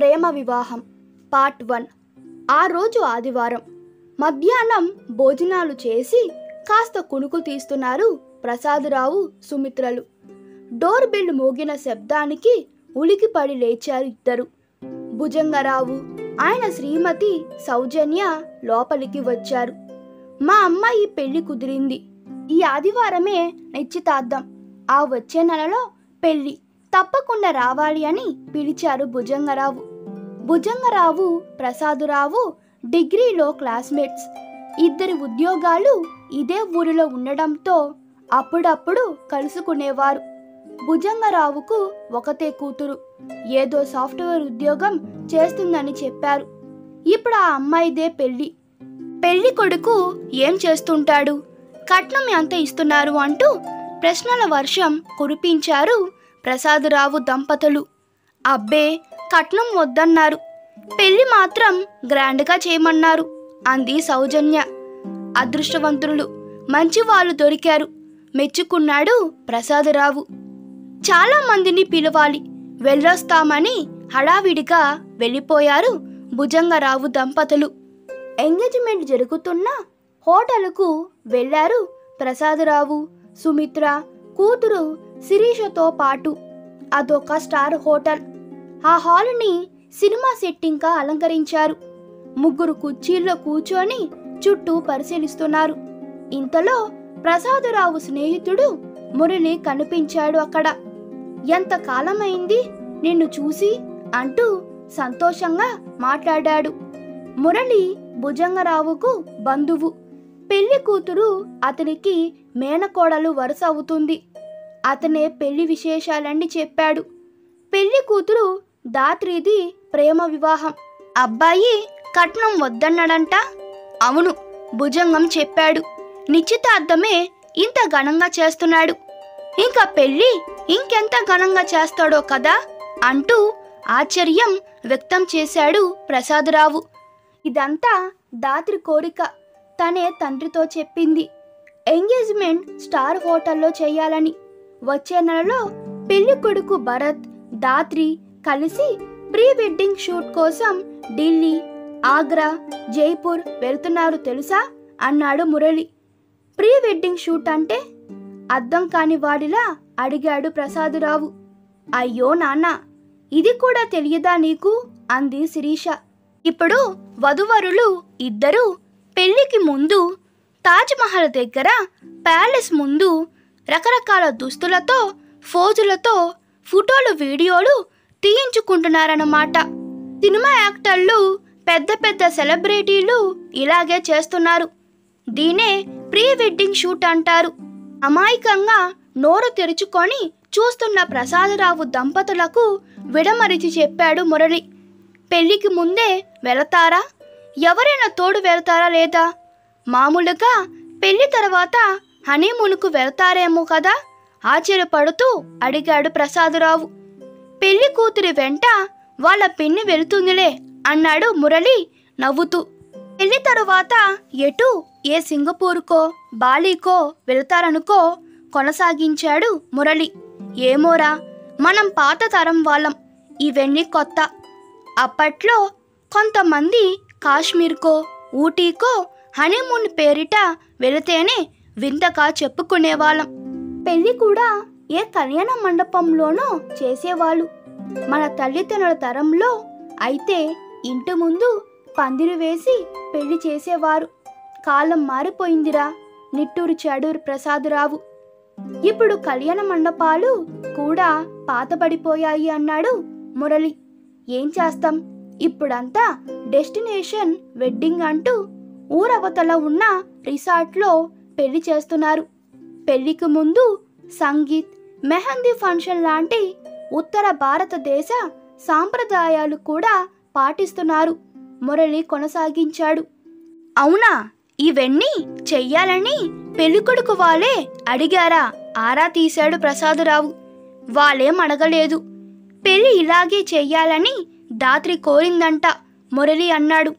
ప్రేమ వివాహం పార్ట్ 1. ఆ రోజు ఆదివారం మధ్యాహ్నం భోజనాలు చేసి కాస్త కునుకు తీస్తున్నారు ప్రసాదరావు సుమిత్రలు. డోర్ బెల్ మోగిన శబ్దానికి ఉలికిపడి లేచారు ఇద్దరు. భుజంగరావు ఆయన శ్రీమతి సౌజన్య లోపలికి వచ్చారు. మా అమ్మాయి పెళ్లి కుదిరింది. ఈ ఆదివారమే నిశ్చితార్థం. ఆ వచ్చే నెలలో పెళ్లి, తప్పకుండా రావాలి అని పిలిచారు భుజంగరావు. భుజంగరావు ప్రసాదరావు డిగ్రీలో క్లాస్మేట్స్. ఇద్దరి ఉద్యోగాలు ఇదే ఊరిలో ఉండడంతో అప్పుడప్పుడు కలుసుకునేవారు. భుజంగరావుకు ఒకతే కూతురు, ఏదో సాఫ్ట్వేర్ ఉద్యోగం చేస్తుందని చెప్పారు. ఇప్పుడు ఆ అమ్మాయిదే పెళ్లి. పెళ్లి కొడుకు ఏం చేస్తుంటాడు, కట్నం ఎంత ఇస్తున్నారు అంటూ ప్రశ్నల వర్షం కురిపించారు ప్రసాదరావు దంపతులు. అబ్బే, కట్నం వద్దన్నారు, పెళ్లి మాత్రం గ్రాండ్గా చేయమన్నారు అంది సౌజన్య. అదృష్టవంతులు, మంచి వాళ్ళు దొరికారు మెచ్చుకున్నాడు ప్రసాదరావు. చాలా మందిని పిలవాలి, వెళ్ళొస్తామని హడావిడిగా వెళ్ళిపోయారు భుజంగరావు దంపతులు. ఎంగేజ్మెంట్ జరుగుతున్న హోటల్కు వెళ్ళారు ప్రసాదరావు, సుమిత్ర, కూతురు శిరీషతో పాటు. అదొక స్టార్ హోటల్. ఆ హాల్ని సినిమా సెట్టింగ్గా అలంకరించారు. ముగ్గురు కుర్చీల్లో కూర్చొని చుట్టూ పరిశీలిస్తున్నారు. ఇంతలో ప్రసాదరావు స్నేహితుడు మురళి కనిపించాడు అక్కడ. ఎంత కాలమైంది నిన్ను చూసి అంటూ సంతోషంగా మాట్లాడాడు. మురళి భుజంగరావుకు బంధువు. పెళ్లి కూతురు అతనికి మేనకోడలు వరుస అవుతుంది. అతనే పెళ్లి విశేషాలన్నీ చెప్పాడు. పెళ్లి కూతురు దాత్రిది ప్రేమ వివాహం. అబ్బాయి కట్నం వద్దన్నాడంట. అవును, భుజంగం చెప్పాడు. నిశ్చితార్థమే ఇంత ఘనంగా చేస్తున్నాడు, ఇంకా పెళ్లి ఇంకెంత ఘనంగా చేస్తాడో కదా అంటూ ఆశ్చర్యం వ్యక్తం చేశాడు ప్రసాదరావు. ఇదంతా దాత్రి కోరిక. తనే తండ్రితో చెప్పింది ఎంగేజ్మెంట్ స్టార్ హోటల్లో చేయాలని. వచ్చే నెలలో పెళ్లి కొడుకు భరత్, దాత్రి కలిసి ప్రీ వెడ్డింగ్ షూట్ కోసం ఢిల్లీ, ఆగ్రా, జైపూర్ వెళ్తున్నారు తెలుసా అన్నాడు మురళి. ప్రీ వెడ్డింగ్ షూట్ అంటే అర్థం కాని వాడిలా అడిగాడు ప్రసాదరావు. అయ్యో నాన్న, ఇది కూడా తెలియదా నీకు అంది శిరీష. ఇప్పుడు వధువరులు ఇద్దరు పెళ్లికి ముందు తాజ్మహల్ దగ్గర ప్యాలెస్ ముందు రకరకాల దుస్తులతో, ఫోజులతో ఫోటోలు, వీడియోలు తీయించుకుంటున్నారన్నమాట. సినిమా యాక్టర్లు, పెద్ద పెద్ద సెలబ్రిటీలు ఇలాగే చేస్తున్నారు. దీనే ప్రీ వెడ్డింగ్ షూట్ అంటారు. అమాయకంగా నోరు తెరుచుకొని చూస్తున్న ప్రసాదరావు దంపతులకు విడమరిచి చెప్పాడు మురళి. పెళ్లికి ముందే వెళతారా, ఎవరైనా తోడు వెళతారా లేదా? మామూలుగా పెళ్లి తర్వాత హనీమూన్కు వెళ్తారేమో కదా ఆశ్చర్యపడుతూ అడిగాడు ప్రసాదరావు. పెళ్లి కూతురి వెంట వాళ్ళ పిన్ని వెళుతుందిలే అన్నాడు మురళి నవ్వుతూ. పెళ్లి తరువాత ఎటు, ఏ సింగపూర్కో బాలీకో వెళ్తారనుకో కొనసాగించాడు మురళి. ఏమోరా, మనం పాత తరం వాళ్ళం, ఇవన్నీ కొత్త. అప్పట్లో కొంతమంది కాశ్మీర్కో ఊటీకో హనీమూన్ పేరిట వెళితేనే వింతగా చెప్పుకునేవాళ్ళం. పెళ్లి కూడా ఏ కళ్యాణ మండపంలోనో చేసేవాళ్ళు. మన తల్లిదండ్రుల తరంలో అయితే ఇంటి ముందు పందిరి వేసి పెళ్లి చేసేవారు. కాలం మారిపోయిందిరా నిట్టూర్చాడు ప్రసాదరావు. ఇప్పుడు కళ్యాణ మండపాలు కూడా పాతబడిపోయాయి అన్నాడు మురళి. ఏం చేస్తాం, ఇప్పుడంతా డెస్టినేషన్ వెడ్డింగ్ అంటూ ఊరవతల ఉన్న రిసార్ట్లో పెళ్లి చేస్తున్నారు. పెళ్లికి ముందు సంగీత్, మెహందీ ఫంక్షన్ లాంటి ఉత్తర భారతదేశ సాంప్రదాయాలు కూడా పాటిస్తున్నారు మురళి కొనసాగించాడు. అవునా, ఇవన్నీ చెయ్యాలని పెళ్ళికొడుకు వాళ్ళే అడిగారా ఆరా తీశాడు ప్రసాదరావు. వాళ్ళేం అడగలేదు, పెళ్లి ఇలాగే చెయ్యాలని దాత్రి కోరిందంట మురళి అన్నాడు.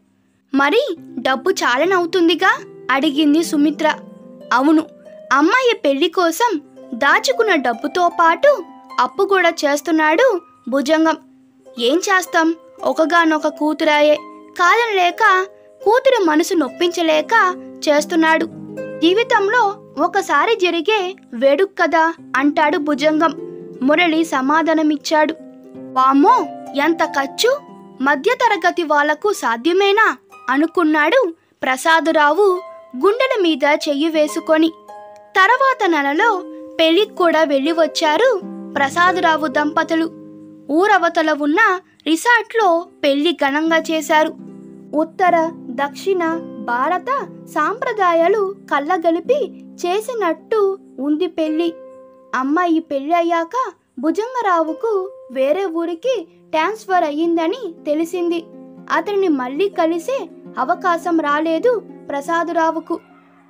మరి డబ్బు చాలనవుతుందిగా అడిగింది సుమిత్ర. అవును, అమ్మాయి పెళ్లి కోసం దాచుకున్న డబ్బుతో పాటు అప్పు కూడా చేస్తున్నాడు భుజంగం. ఏం చేస్తాం, ఒకగానొక కూతురాయే కాదనలేక కూతురి మనసు నొప్పించలేక చేస్తున్నాడు. జీవితంలో ఒకసారి జరిగే వేడుక కదా అంటాడు భుజంగం. మురళి సమాధానమిచ్చాడు. వామ్మో, ఎంత ఖర్చు! మధ్యతరగతి వాళ్లకు సాధ్యమేనా అనుకున్నాడు ప్రసాదురావు గుండెల మీద చెయ్యి వేసుకొని. తర్వాత నెలలో పెళ్లికి కూడా వెళ్ళి వచ్చారు ప్రసాదురావు దంపతులు. ఊరవతల ఉన్న రిసార్ట్లో పెళ్లి ఘనంగా చేశారు. ఉత్తర దక్షిణ భారత సాంప్రదాయాలు కళ్ళగలిపి చేసినట్టు ఉంది పెళ్లి. అమ్మాయి పెళ్లి అయ్యాక భుజంగరావుకు వేరే ఊరికి ట్రాన్స్ఫర్ అయ్యిందని తెలిసింది. అతన్ని మళ్ళీ కలిసే అవకాశం రాలేదు ప్రసాదురావుకు.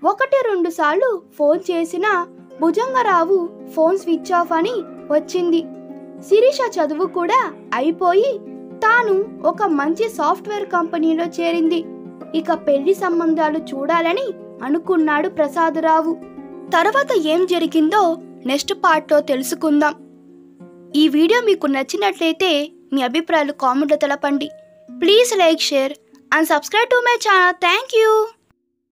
1-2 సార్లు ఫోన్ చేసినా భుజంగరావు ఫోన్ స్విచ్ ఆఫ్ అని వచ్చింది. శిరీష చదువు కూడా అయిపోయి తాను ఒక మంచి సాఫ్ట్వేర్ కంపెనీలో చేరింది. ఇక పెళ్లి సంబంధాలు చూడాలని అనుకున్నాడు ప్రసాదురావు. తర్వాత ఏం జరిగిందో నెక్స్ట్ పార్ట్లో తెలుసుకుందాం. ఈ వీడియో మీకు నచ్చినట్లయితే మీ అభిప్రాయాలు కామెంట్లో తెలపండి. Please like, share and subscribe to my channel. Thank you.